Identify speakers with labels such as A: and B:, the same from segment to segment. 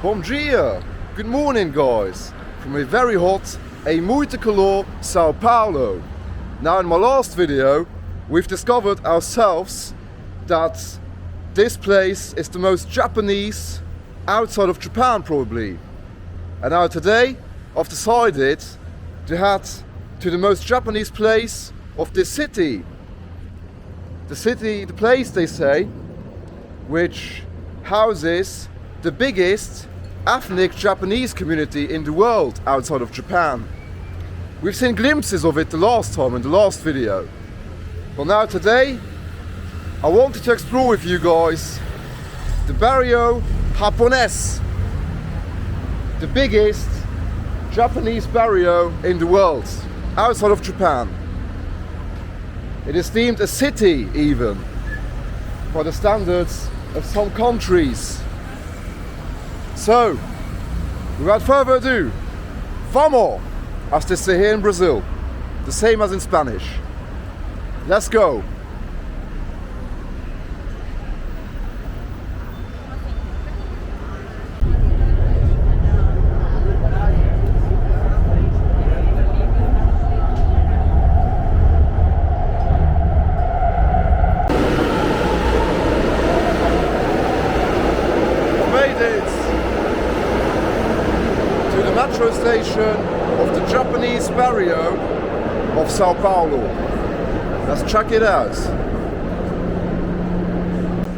A: Bom dia! Good morning, guys! From a very hot, muito calor São Paulo. Now, in my last video, we've discovered ourselves that this place is the most Japanese outside of Japan, probably. And now today, I've decided to head to the most Japanese place of this city. The place, they say, which houses the biggest ethnic Japanese community in the world outside of Japan. We've seen glimpses of it the last time in the last video. But now today, I wanted to explore with you guys the barrio Japonés, the biggest Japanese barrio in the world, outside of Japan. It is deemed a city even, by the standards of some countries. So, without further ado, vamos, as they say here in Brazil, the same as in Spanish. Let's go. Metro station of the Japanese barrio of São Paulo. Let's check it out.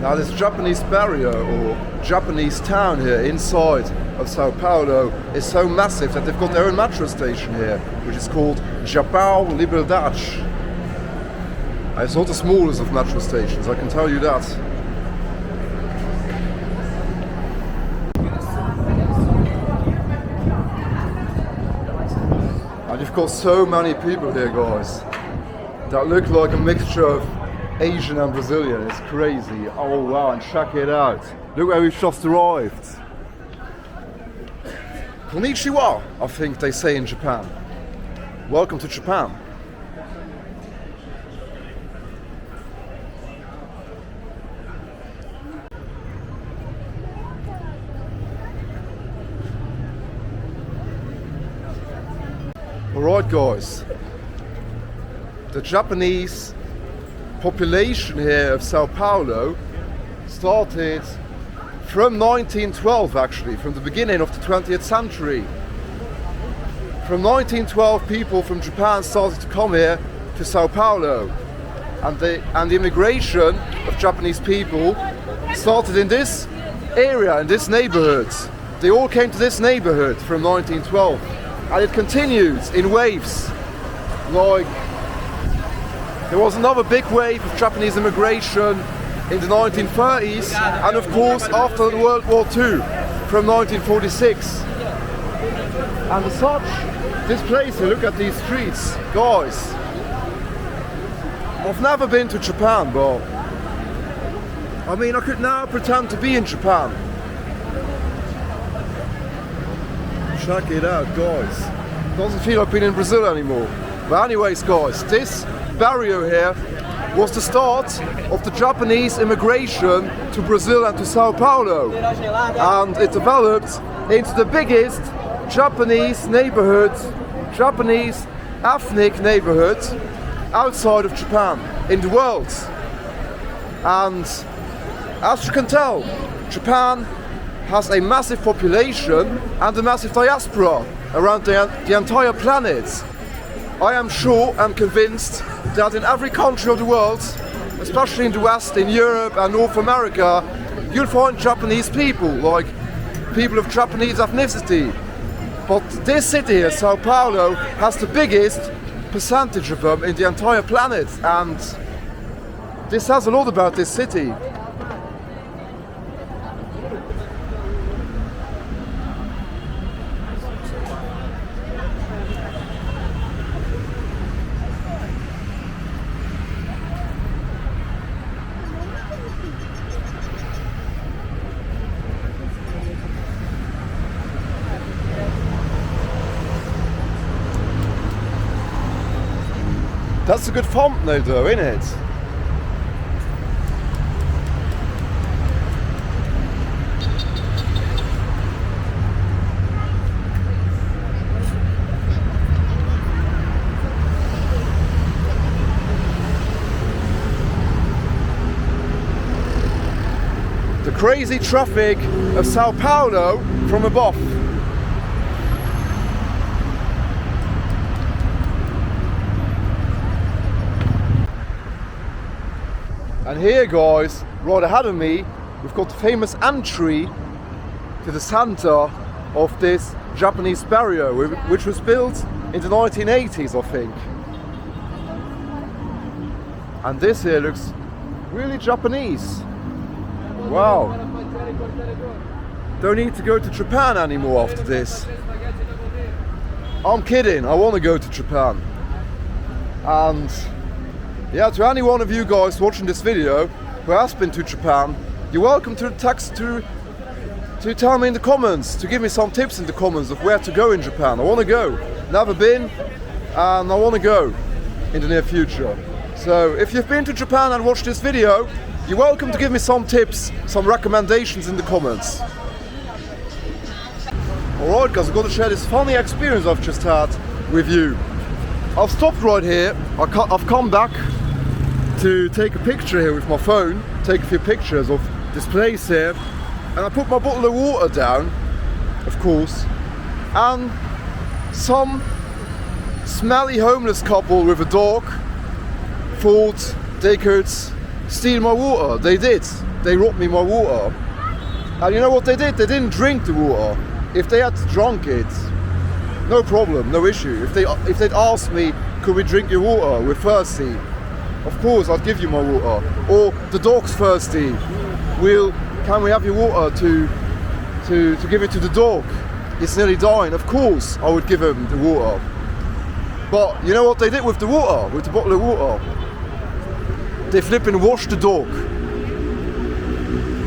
A: Now this Japanese barrio or Japanese town here inside of São Paulo is so massive that they've got their own metro station here, which is called Liberdade. It's not the smallest of metro stations, I can tell you that. You've got so many people here, guys, that look like a mixture of Asian and Brazilian. It's crazy. Oh wow, and check it out. Look where we've just arrived. Konnichiwa, I think they say in Japan. Welcome to Japan. Alright guys, the Japanese population here of São Paulo started from 1912 actually, from the beginning of the 20th century. From 1912 people from Japan started to come here to São Paulo, and the immigration of Japanese people started in this area, in this neighborhood. They all came to this neighborhood from 1912. And it continues in waves. Like, there was another big wave of Japanese immigration in the 1930s, and of course after the World War II, from 1946. And as such, this place here, look at these streets, guys. I've never been to Japan, but I mean, I could now pretend to be in Japan. Check it out, guys. Doesn't feel like being in Brazil anymore. But anyways, guys, this barrio here was the start of the Japanese immigration to Brazil and to São Paulo. And it developed into the biggest Japanese neighborhood, Japanese ethnic neighborhood outside of Japan in the world. And as you can tell, Japan has a massive population and a massive diaspora around the entire planet. I am sure and convinced that in every country of the world, especially in the West, in Europe and North America, you'll find Japanese people, like people of Japanese ethnicity. But this city here, São Paulo, has the biggest percentage of them in the entire planet, and this says a lot about this city. That's a good thumbnail though, isn't it? the crazy traffic of São Paulo from above. And here, guys, right ahead of me, we've got the famous entry to the center of this Japanese barrier, which was built in the 1980s, I think. And this here looks really Japanese. Wow. Don't need to go to Japan anymore after this. I'm kidding, I want to go to Japan. And yeah, to any one of you guys watching this video who has been to Japan, you're welcome to to tell me in the comments, to give me some tips in the comments of where to go in Japan. I want to go. Never been, and I want to go in the near future. So if you've been to Japan and watched this video, you're welcome to give me some tips, some recommendations in the comments. Alright guys, I've got to share this funny experience I've just had with you. I've stopped right here, I've come back to take a picture here with my phone, take a few pictures of this place here, and I put my bottle of water down, of course, and some smelly homeless couple with a dog thought they could steal my water. They did. They robbed me my water. And you know what they did? They didn't drink the water. If they had drunk it, no problem, no issue. If they'd asked me, could we drink your water? We're thirsty. Of course, I'd give you my water. Or the dog's thirsty. Can we have your water to give it to the dog? It's nearly dying. Of course, I would give him the water. But you know what they did with the water, with the bottle of water? They flipping washed the dog.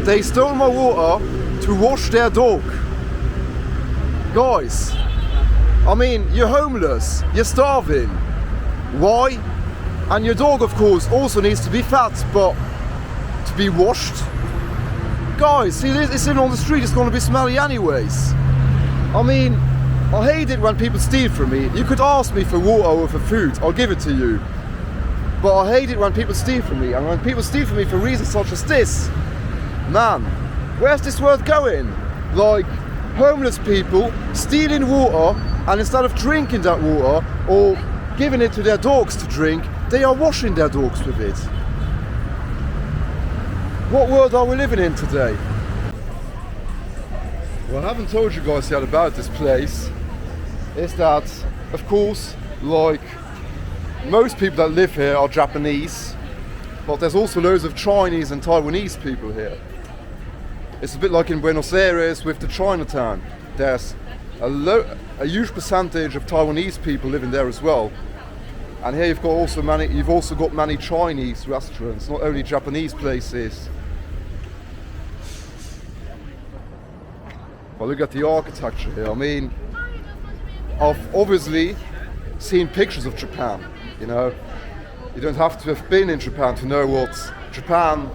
A: They stole my water to wash their dog. Guys, I mean, you're homeless, you're starving. Why? And your dog, of course, also needs to be fed, but to be washed? Guys, see, it's sitting on the street, it's going to be smelly anyways. I mean, I hate it when people steal from me. You could ask me for water or for food, I'll give it to you. But I hate it when people steal from me, and when people steal from me for reasons such as this. Man, where's this world going? Like, homeless people stealing water, and instead of drinking that water or giving it to their dogs to drink, they are washing their dogs with it. What world are we living in today? Well, I haven't told you guys yet about this place. Is that, of course, like most people that live here are Japanese, but there's also loads of Chinese and Taiwanese people here. It's a bit like in Buenos Aires with the Chinatown. There's a huge percentage of Taiwanese people living there as well. And here you've also got many Chinese restaurants, not only Japanese places. Well, look at the architecture here. I mean, I've obviously seen pictures of Japan, you know. You don't have to have been in Japan to know what Japan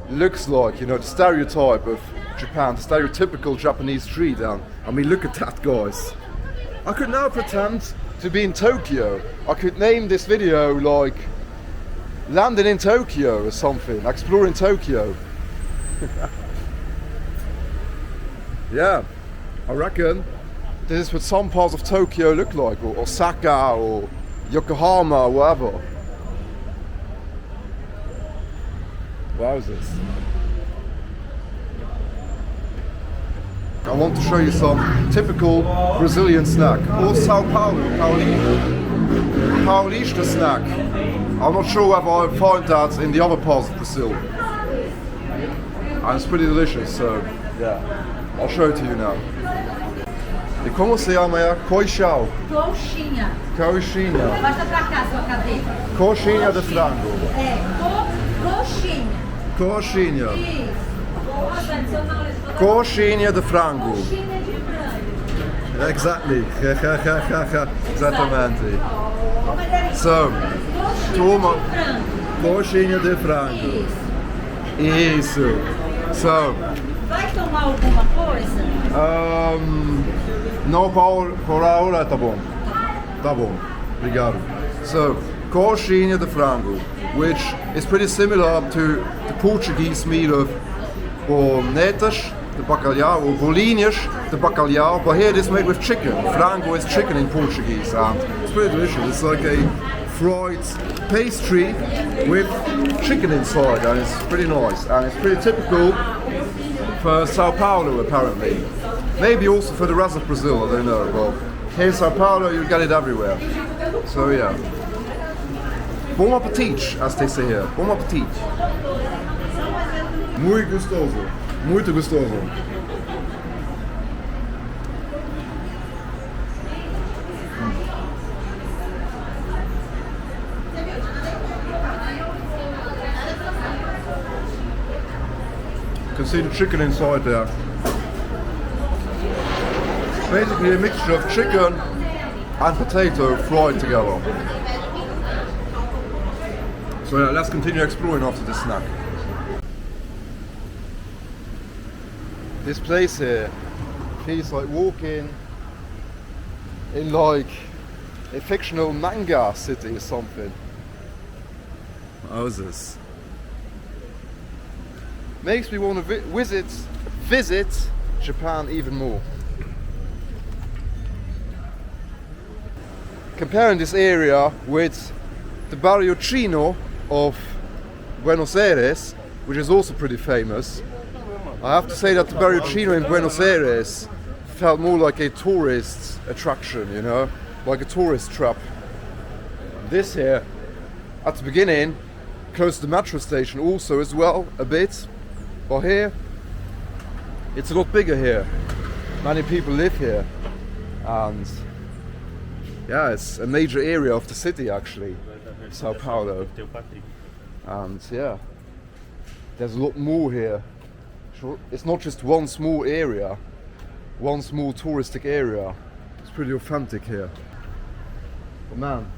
A: looks like, you know, the stereotype of Japan, the stereotypical Japanese street. And I mean, look at that, guys. I could now pretend to be in Tokyo. I could name this video like Landing in Tokyo or something, Exploring Tokyo. Yeah, I reckon this is what some parts of Tokyo look like, or Osaka or Yokohama or whatever. Wowzers. I want to show you some typical Brazilian snack, or São Paulo, Paulista snack. I'm not sure whether I'll find that in the other parts of Brazil. And it's pretty delicious, so yeah, I'll show it to you now. E como se chama? Coixão.
B: Coxinha.
A: Coxinha.
B: Basta pra cá, sua cadeira.
A: Coxinha de frango.
B: É, coxinha.
A: Coxinha.
B: Isso.
A: Coxinha de frango.
B: Coxinha de frango.
A: Exactly. Exatamente. So, toma. Coxinha de frango. Isso. So.
B: Vai tomar alguma coisa?
A: Não, por ahora tá bom. Tá bom. Obrigado. So, coxinha de frango, which is pretty similar to the Portuguese meal of or netas, the bacalhau, or bolinhas, the bacalhau. But here it is made with chicken. Frango is chicken in Portuguese, and it's pretty delicious. It's like a fried pastry with chicken inside, and it's pretty nice. And it's pretty typical for São Paulo, apparently. Maybe also for the rest of Brazil, I don't know. But here in São Paulo, you get it everywhere. So yeah. Bom appetit, as they say here. Bom appetit. Muito gostoso. Muito gostoso. You can see the chicken inside there. It's basically a mixture of chicken and potato fried together. So yeah, let's continue exploring after this snack. This place here feels like walking in like a fictional manga city or something. Houses. Makes me want to visit Japan even more. Comparing this area with the Barrio Chino of Buenos Aires, which is also pretty famous, I have to say that the Barrio Chino in Buenos Aires felt more like a tourist attraction, you know, like a tourist trap. This here, at the beginning, close to the metro station also as well, a bit. But here, it's a lot bigger here. Many people live here. And yeah, it's a major area of the city actually, São Paulo. And yeah, there's a lot more here. It's not just one small area, one small touristic area. It's pretty authentic here. But man,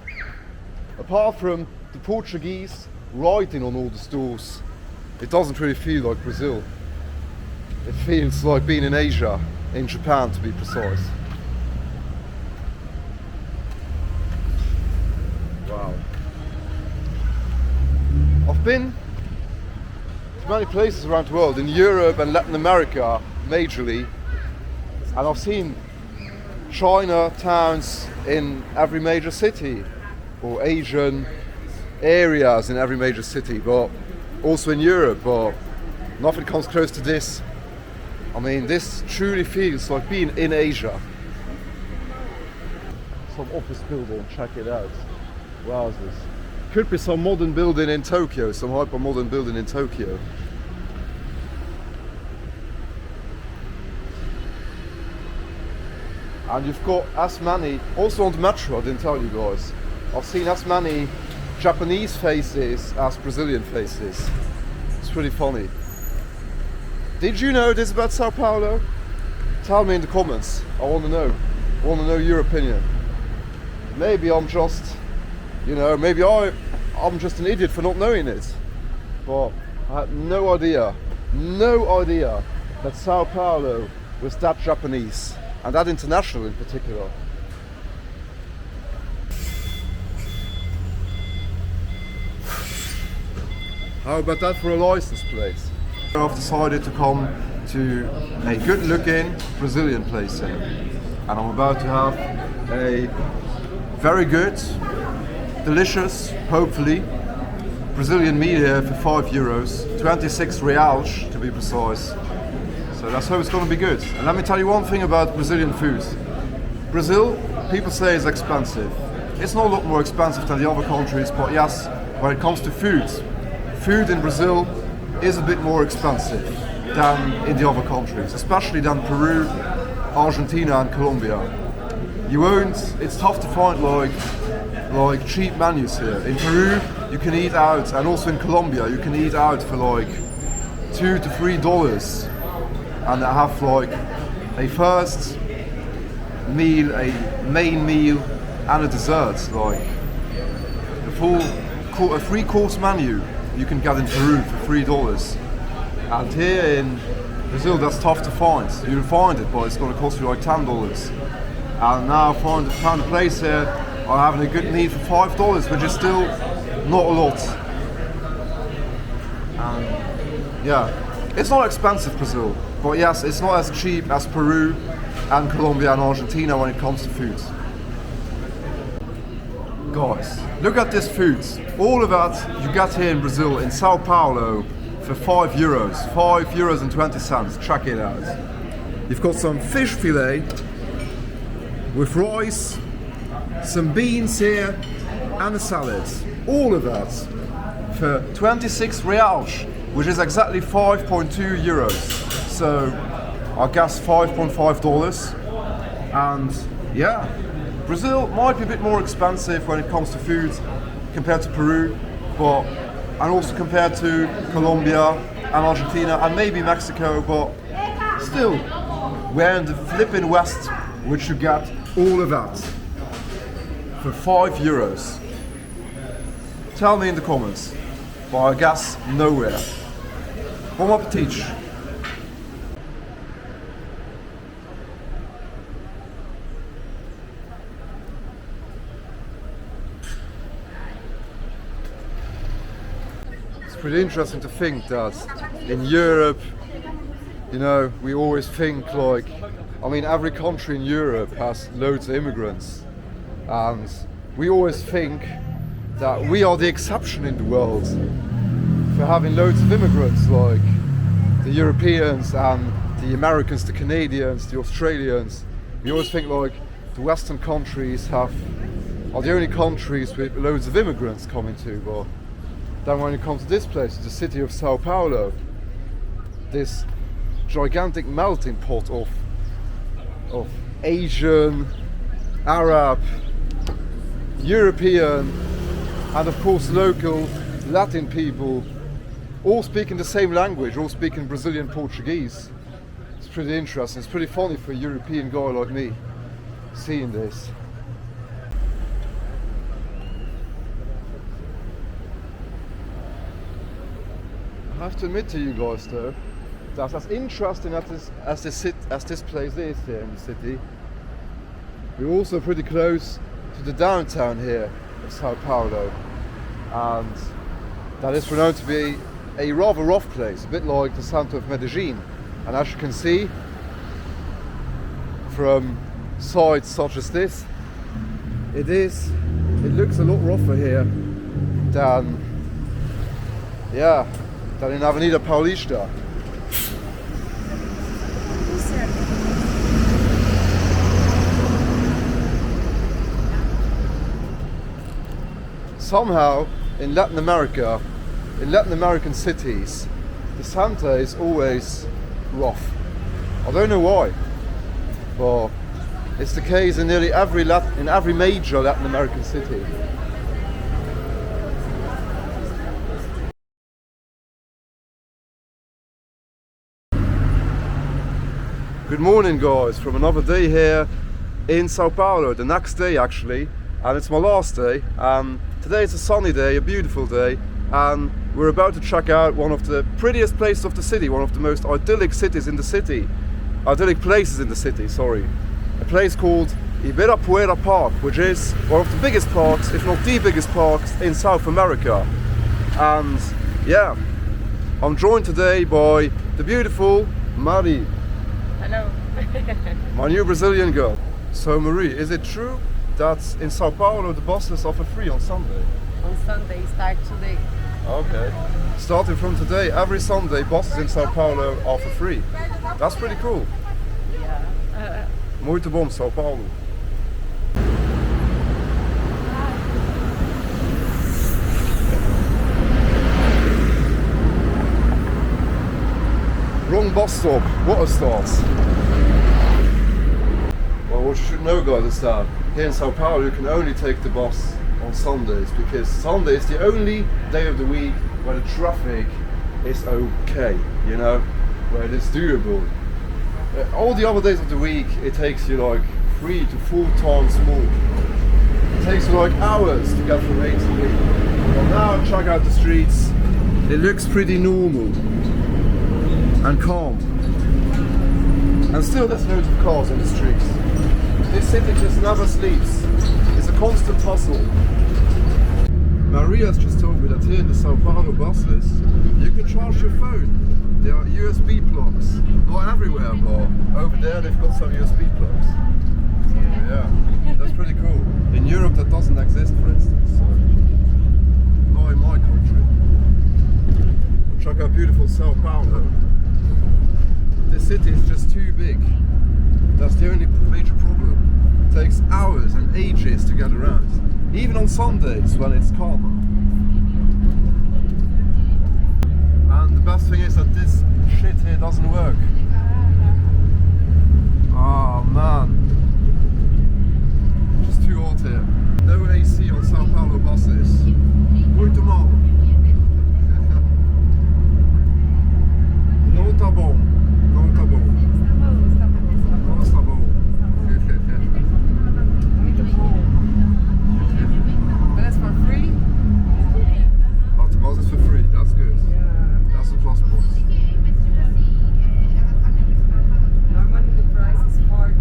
A: apart from the Portuguese writing on all the stores, it doesn't really feel like Brazil. It feels like being in Asia, in Japan to be precise. Wow. I've been to many places around the world, in Europe and Latin America majorly, and I've seen China towns in every major city, or Asian areas in every major city, but also in Europe, but nothing comes close to this. I mean, this truly feels like being in Asia. Some office building, check it out. Wowzers. Could be some modern building in Tokyo, some hyper-modern building in Tokyo. And you've got as many, also on the metro, I didn't tell you guys, I've seen as many Japanese faces as Brazilian faces. It's pretty funny. Did you know this about São Paulo? Tell me in the comments. I want to know. I want to know your opinion. Maybe I'm just, you know, maybe I'm just an idiot for not knowing it. But I had no idea that São Paulo was that Japanese, and that international in particular. How about that for a license plate? I've decided to come to a good looking Brazilian place here, and I'm about to have a very good, delicious, hopefully, Brazilian meal here for €5, 26 reais to be precise. So let's hope it's going to be good. And let me tell you one thing about Brazilian food. Brazil, people say is expensive. It's not a lot more expensive than the other countries, but yes, when it comes to food in Brazil is a bit more expensive than in the other countries, especially than Peru, Argentina and Colombia. It's tough to find like cheap menus here. In Peru you can eat out, and also in Colombia you can eat out for like $2 to $3, and they have like a first meal, a main meal and a dessert, like a 3-course menu you can get in Peru for $3. And here in Brazil that's tough to find. You'll find it, but it's going to cost you like $10. And now I found a place here, I'm having a good meal for $5, which is still not a lot. And yeah, It's not expensive, Brazil, but yes, it's not as cheap as Peru and Colombia and Argentina when it comes to food. Guys, look at this food. All of that you get here in Brazil, in São Paulo, for €5. €5.20. Check it out. You've got some fish fillet with rice, some beans here, and a salad. All of that for 26 reais, which is exactly 5.2 euros. So I guess $5.5. And yeah, Brazil might be a bit more expensive when it comes to food compared to Peru, and also compared to Colombia and Argentina and maybe Mexico, but still, we're in the flipping West, which you get all of that for €5. Tell me in the comments, but I guess nowhere. Bon appetit. It's pretty interesting to think that in Europe, you know, we always think like, I mean, every country in Europe has loads of immigrants, and we always think that we are the exception in the world for having loads of immigrants, like the Europeans and the Americans, the Canadians, the Australians. We always think like the Western countries are the only countries with loads of immigrants coming to, but then when it comes to this place, the city of São Paulo, this gigantic melting pot of Asian, Arab, European, and of course local Latin people, all speaking the same language, all speaking Brazilian Portuguese. It's pretty interesting. It's pretty funny for a European guy like me seeing this. I have to admit to you guys though, that as interesting as this place is here in the city, we're also pretty close to the downtown here of São Paulo, and that is renowned to be a rather rough place, a bit like the centre of Medellin. And as you can see from sites such as this, it looks a lot rougher here than in Avenida Paulista. Somehow in Latin America, in Latin American cities, the center is always rough. I don't know why, but it's the case in nearly every major Latin American city. Good morning guys, from another day here in São Paulo, the next day actually, and it's my last day. Today is a sunny day, a beautiful day, and we're about to check out one of the prettiest places of the city, one of the most idyllic places in the city, sorry. A place called Ibirapuera Park, which is one of the biggest parks, if not the biggest parks in South America. And yeah, I'm joined today by the beautiful Mari.
C: Hello.
A: My new Brazilian girl. So Marie, is it true that in São Paulo the buses are for free on Sunday?
C: On Sunday, start today.
A: Okay. Starting from today, every Sunday buses in São Paulo are for free. That's pretty cool.
C: Yeah.
A: Muito bom, São Paulo. Wrong bus stop. What a start. Well, what you should know guys is that here in São Paulo you can only take the bus on Sundays, because Sunday is the only day of the week where the traffic is okay, you know, where it is doable. All the other days of the week it takes you like 3 to 4 times more. It takes you like hours to get from A to B. Well, now check out the streets. It looks pretty normal and calm, and still there's loads of cars on the streets. This city just never sleeps. It's a constant hustle. Maria's just told me that here in the São Paulo buses you can charge your phone. there are USB plugs. Not everywhere, but over there they've got some USB plugs. So, yeah, that's pretty cool. In Europe that doesn't exist, for instance. So, not in my country. But check out beautiful São Paulo. This city is just too big. That's the only major problem. It takes hours and ages to get around. Even on Sundays when it's calmer. And the best thing is that this shit here doesn't work. Oh man. Just too hot here. No AC on São Paulo buses. Muito mal. Não tá bom. Não tá bom. Não está bom.
C: But that's for free?
A: But the bus is for free, that's good.
C: Yeah.
A: That's the plus point.
C: Normally the price is for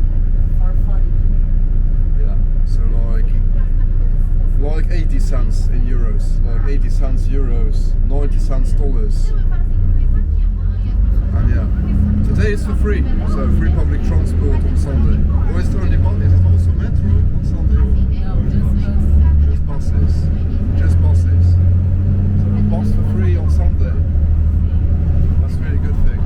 C: 40.
A: Yeah, so like 80 cents in euros, like 80 cents euros, 90 cents dollars. And yeah, today it's for free, so free public transport on Sunday. Or is it only bus? Is it also metro on Sunday?
C: No,
A: Just buses. Just buses. So a bus for free on Sunday. That's a really good thing.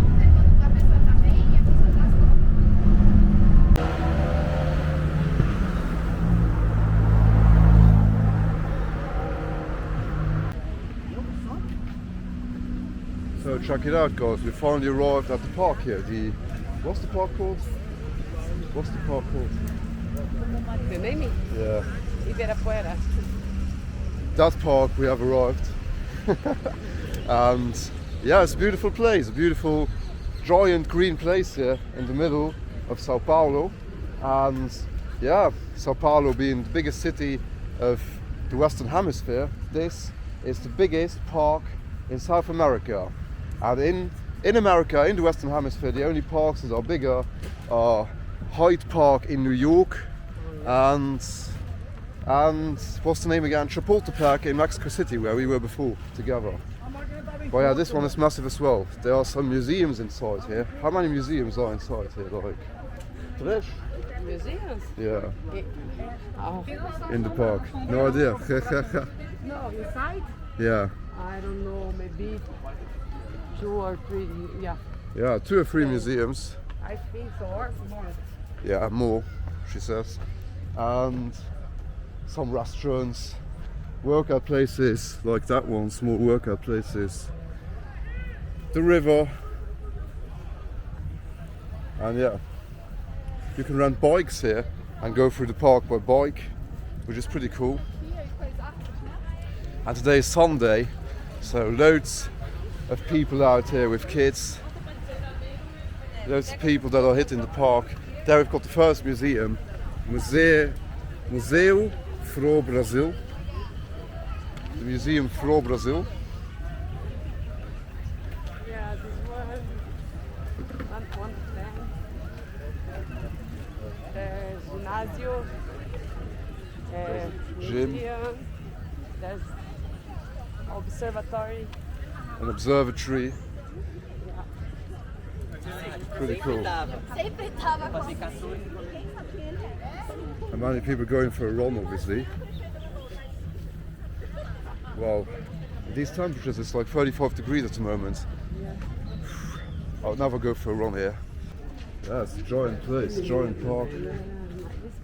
A: So check it out, guys. We finally arrived at the park here. What's the park called? What's the park called?
C: The name is
A: Yeah.
C: Ibirapuera.
A: That park we have arrived. And yeah, it's a beautiful place, a beautiful giant green place here in the middle of São Paulo. And yeah, São Paulo being the biggest city of the Western Hemisphere, this is the biggest park in South America. And in America, in the Western Hemisphere, the only parks that are bigger are Hyde Park in New York and what's the name again? Chapultepec in Mexico City, where we were before together. But yeah, this one is massive as well. There are some museums inside here. How many museums are inside here? Like, tres?
C: Museums?
A: Yeah,
C: Oh.
A: in the park. No idea.
C: No, inside?
A: Yeah,
C: I don't know, maybe 2 or 3, yeah.
A: yeah, 2 or 3 museums.
C: I think so, or more.
A: Yeah, more, she says. And some restaurants, workout places like that one, small workout places. The river. And yeah, you can rent bikes here and go through the park by bike, which is pretty cool. And today is Sunday, so loads of people out here with kids. Loads of people that are hitting the park. There we've got the first museum, Museu pro Brasil. The Museum pro Brasil.
C: Yeah, this one thing. There's ginásio,
A: Gym.
C: museum, there's observatory.
A: An observatory. Pretty cool. And many people going for a run, obviously. Wow. At these temperatures, it's like 35 degrees at the moment. I would never go for a run here. Yeah, it's a giant place, giant park.
C: This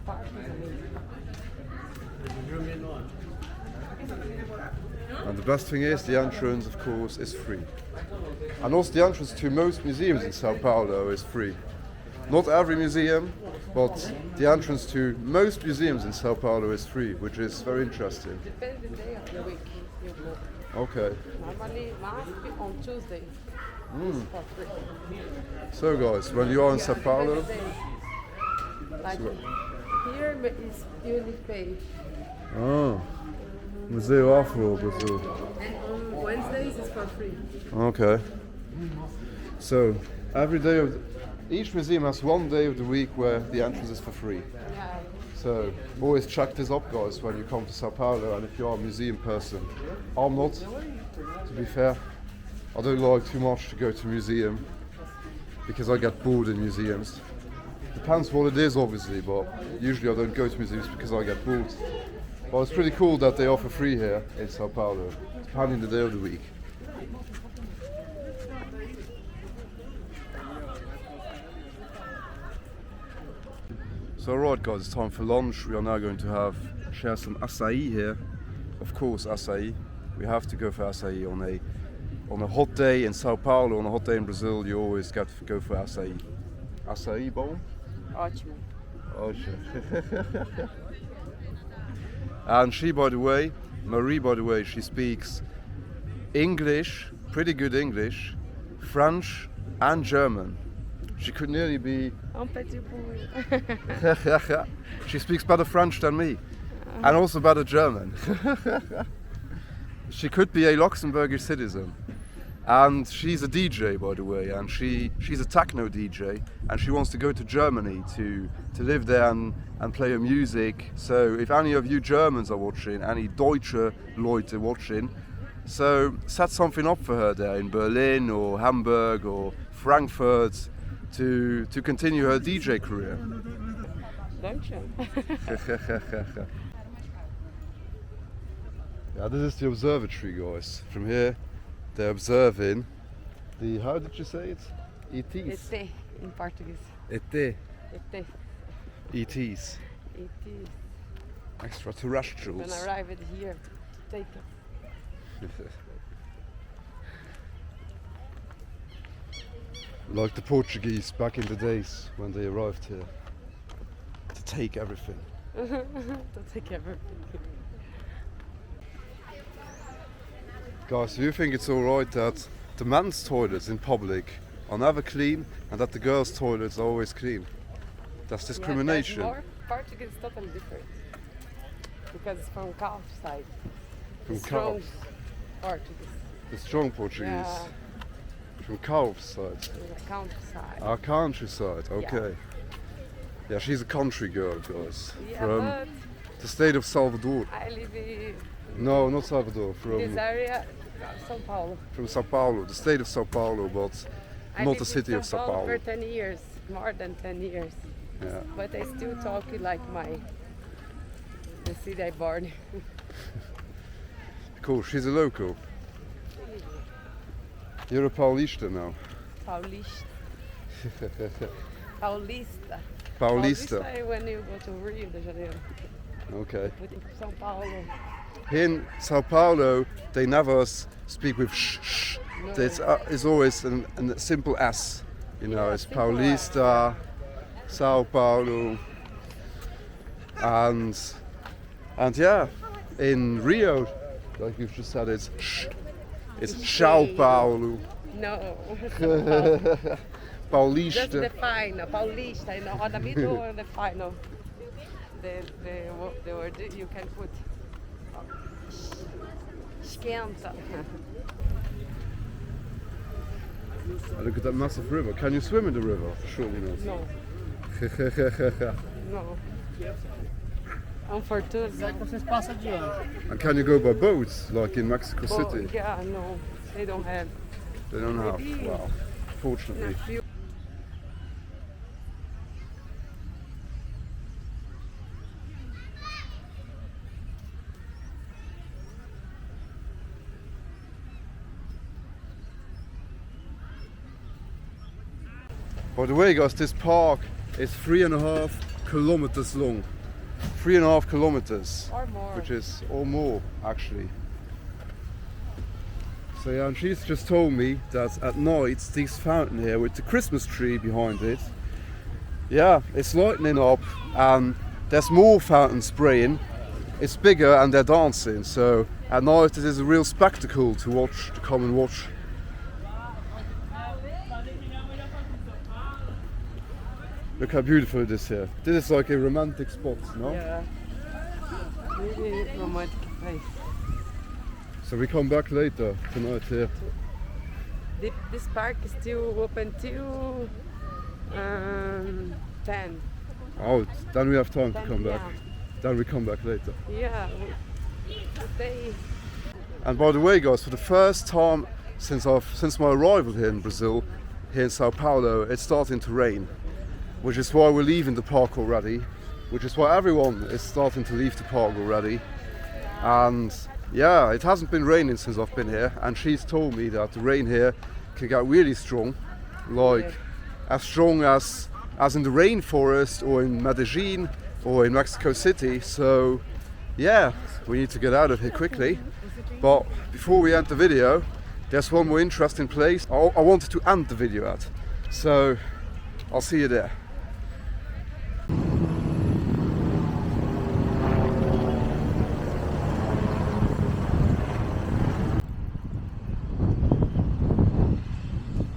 C: park is amazing.
A: And the best thing is, the entrance, of course, is free. And also the entrance to most museums in São Paulo is free. Not every museum, but the entrance to most museums in São Paulo is free, which is very interesting.
C: Depends the day of the week you go.
A: Okay.
C: Normally must be on Tuesday. It's for free.
A: So guys, when you are in São Paulo,
C: Like here is you need pay.
A: oh, Museu Afro Brazil.
C: And on Wednesdays it's for free.
A: Okay. So every day of each museum has one day of the week where the entrance is for free.
C: Yeah.
A: So always check this up, guys, when you come to São Paulo, and if you are a museum person. I'm not, to be fair. I don't like too much to go to museum because I get bored in museums. Depends what it is, obviously, but usually I don't go to museums because I get bored. But it's pretty cool that they offer free here in São Paulo, depending the day of the week. So alright guys, it's time for lunch. We are now going to share some açaí here. Of course, açaí. We have to go for açaí on a hot day in São Paulo, on a hot day in Brazil. You always got to go for açaí. Açaí, bom?
C: Ótimo.
A: Ótimo. And she, by the way, Marie, by the way, she speaks English, pretty good English, French, and German. She could nearly be.
C: Un petit peu.
A: She speaks better French than me, and also better German. She could be a Luxembourgish citizen, and she's a DJ, by the way, and she's a techno DJ, and she wants to go to Germany to live there and play her music. So if any of you Germans are watching, any Deutsche Leute watching, so set something up for her there in Berlin or Hamburg or Frankfurt to continue her DJ career.
C: Don't you?
A: Yeah, this is the observatory, guys. From here, they're observing the, how did you say it? ETs.
C: ET in Portuguese.
A: ET.
C: ET.
A: ETs.
C: ET.
A: Extraterrestrials.
C: When I arrived here, take it.
A: Like the Portuguese back in the days when they arrived here. To take everything.
C: To take everything.
A: Guys, do you think it's alright that the men's toilets in public are never clean and that the girls' toilets are always clean? That's discrimination.
C: Yeah, more Portuguese is totally different. Because it's from Calf side.
A: From
C: Strong
A: Calves.
C: Portuguese.
A: The strong Portuguese.
C: Yeah.
A: From Calves side.
C: The countryside.
A: Our countryside, okay. Yeah, she's a country girl, guys.
C: Yeah,
A: From
C: but
A: the state of Salvador.
C: I live in
A: No, not Salvador.
C: this area, São Paulo.
A: From São Paulo, the state of São Paulo, but
C: I
A: not
C: lived
A: the city
C: in
A: of
C: São
A: São
C: Paulo for
A: Paulo.
C: 10 years, more than 10 years.
A: Yeah.
C: But I still talk like the city I born.
A: Cool, she's a local. You're a Paulista now.
C: Paulista. Paulista.
A: Paulista.
C: is when you go to Rio de Janeiro.
A: Okay.
C: But in São Paulo,
A: Here in Sao Paulo, they never speak with sh.
C: no.
A: It's always a simple S. You know,
C: Yeah,
A: it's
C: simple S,
A: Paulista, Sao Paulo, and yeah, in Rio, like you've just said, it's sh. It's São Paulo.
C: no. Just
A: Paulista.
C: the final, Paulista, you know, on the middle or the final. The word you can put. Esquenta.
A: Look at that massive river. Can you swim in the river? Surely not.
C: No, no. Unfortunately.
D: Vocês passam de ano.
A: And can you go by boat, like in Mexico
C: Oh,
A: City?
C: yeah, no, they don't have.
A: They don't have.
C: Maybe.
A: Wow. Fortunately.
C: A few.
A: By the way, guys, this park is 3.5 kilometers long. 3.5 kilometers.
C: Or more.
A: Which is, or more, actually. So yeah, and she's just told me that at night, this fountain here with the Christmas tree behind it, yeah, it's lighting up and there's more fountain spraying. It's bigger and they're dancing. So at night it is a real spectacle to watch, to come and watch. Look how beautiful it is here. This is like a romantic spot, no?
C: Yeah. Really romantic place.
A: So we come back later tonight here.
C: This park is still open till 10.
A: Oh, then we have time to
C: 10
A: come back.
C: p.m.
A: Then we come back later.
C: Yeah. Today.
A: And by the way, guys, for the first time since my arrival here in Brazil, here in São Paulo, it's starting to rain, which is why we're leaving the park already, which is why everyone is starting to leave the park already. And yeah, it hasn't been raining since I've been here, and she's told me that the rain here can get really strong, like as strong as in the rainforest or in Medellin or in Mexico City. So yeah, we need to get out of here quickly. But before we end the video, there's one more interesting place I wanted to end the video at. So I'll see you there.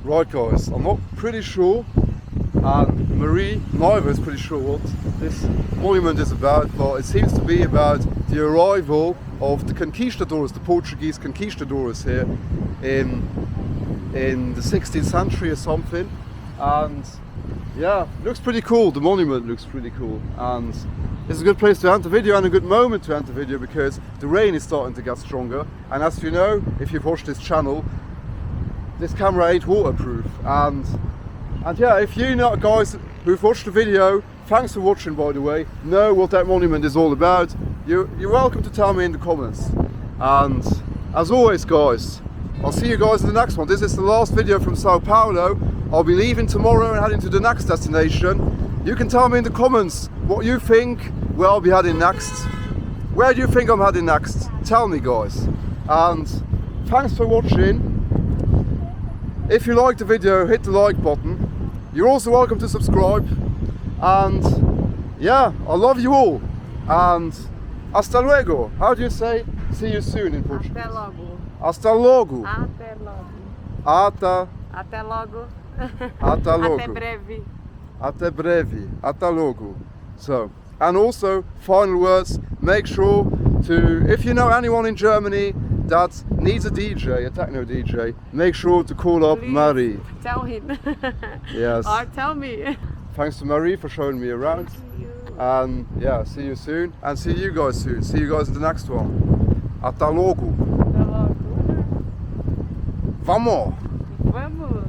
A: Right guys, I'm not pretty sure, and Marie neither is pretty sure what this monument is about, but it seems to be about the arrival of the conquistadors, the Portuguese conquistadors here in the 16th century or something. And yeah, looks pretty cool. The monument looks pretty cool, and it's a good place to end the video and a good moment to end the video because the rain is starting to get stronger. And as you know, if you've watched this channel, this camera ain't waterproof. And yeah, if you know guys who've watched the video, thanks for watching by the way, know what that monument is all about, you're welcome to tell me in the comments. And as always guys, I'll see you guys in the next one. This is the last video from São Paulo. I'll be leaving tomorrow and heading to the next destination. You can tell me in the comments what you think where I'll be heading next. Where do you think I'm heading next? Tell me guys. And thanks for watching. If you liked the video, hit the like button. You're also welcome to subscribe. And yeah, I love you all. And hasta luego. How do you say see you soon in Portuguese?
C: Até logo.
A: Hasta logo.
C: Até logo.
A: Até
C: logo.
A: Até logo.
C: Até breve.
A: Até breve. Até logo. So, and also, final words, make sure to, if you know anyone in Germany that needs a DJ, a techno DJ, make sure to call up
C: Please
A: Marie.
C: Tell him.
A: Yes.
C: Or tell me.
A: Thanks to Marie for showing me around.
C: Thank you.
A: And yeah, see you soon. And see you guys soon. See you guys in the next one. Até logo.
C: Até logo.
A: Vamos!
C: Vamos.